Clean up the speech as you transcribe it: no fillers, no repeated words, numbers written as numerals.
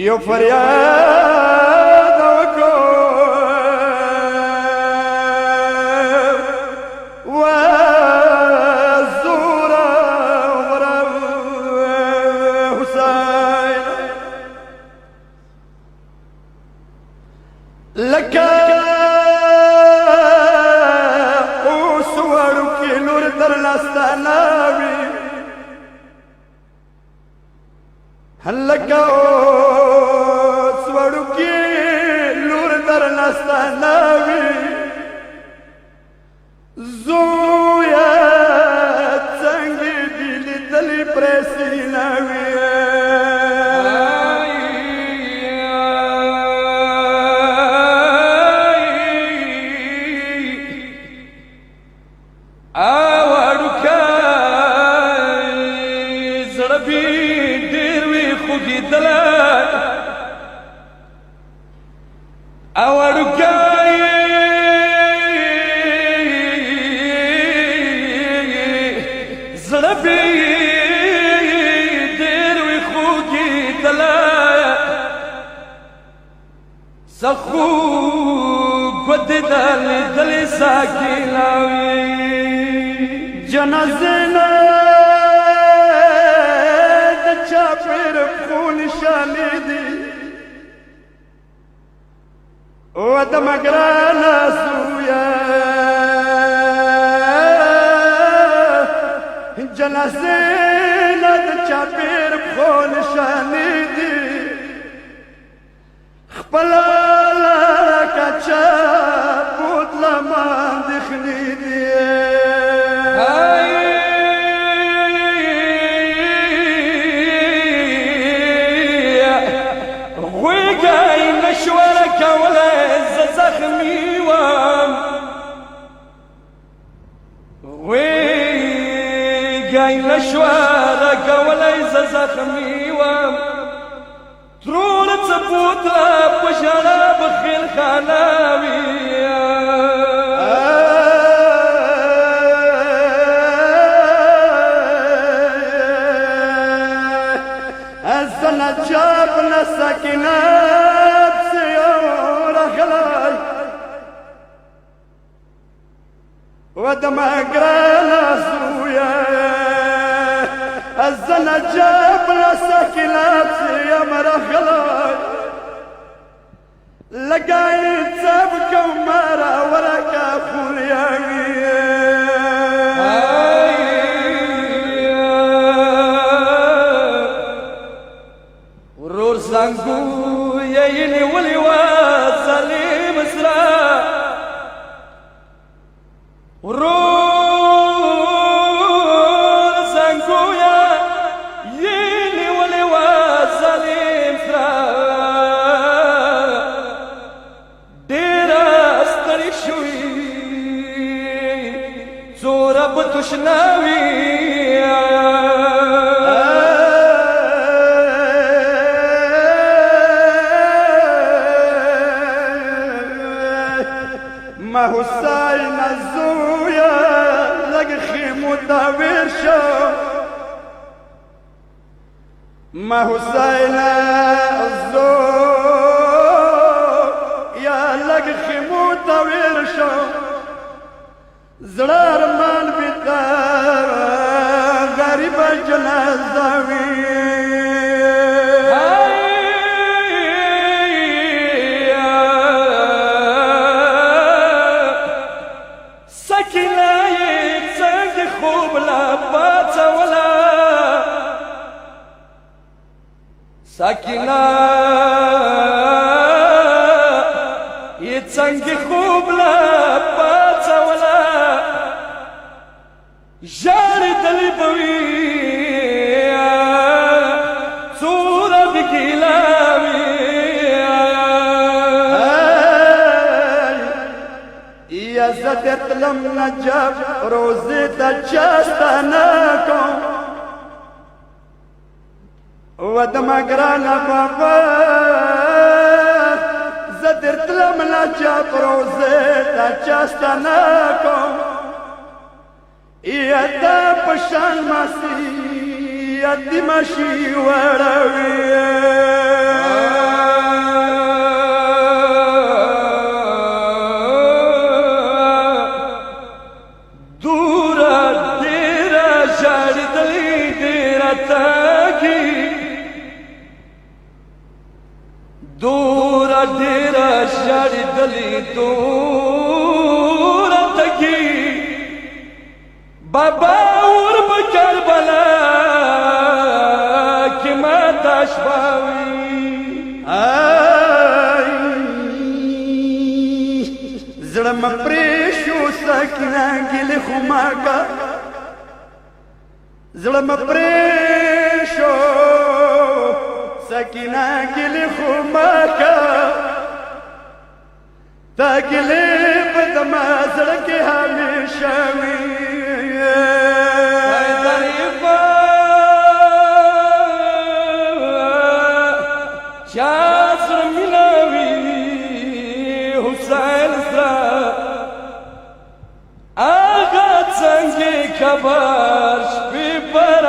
یو فریاد وکړو وزور عمر حسین لکه اوس وړوکې لور در لاسته وي لکه اوس وړوکې لور در لاسته وي زویه څنګه دې لیدلې پرې سینه وي سخو گود دل دل ساکی لاوی جنازه نه د چا پر خون شالی دی او د مګرانه زویا جنازه نه د چا پر خون شالی دی خپل نشواره کولی زخمی وم ترور څپوت په ژړا بخیل خاناوي زنه جاب نه سکینه پسې راغلی و د مګرانه زویه الزنا جاب لسكنات يا مرحلة لقايت سابك ومارا ورك أخول يا ورور سانكو يا يلي ولي وصلي مسرا تشناوي ما حسين الزويا لقخي مدور شو ما حسين الزويا لقخي مدور شو زرار مان بتا غریب جنازوی سکینه څنګه خوب لا پاتولا سکینه څنګه خوب لا پاتولا جاري دلي بوي صورة بكلامي يا زدت لم نجاب روزي تجاستناكم ودمقرانا بابا زدت لم نجاب روزي تجاستناكم يا دا پشان ماسي يا دي ماشي وراوي بابا ور بکربلا کی ما تشباوی زړه مې پرې شو سکینه ګیلې خو ما کا زړه مې پرې شو سکینه ګیلې خو ما کا تا ګیلې په زما زړه کې همیشه وي خبر شپی پر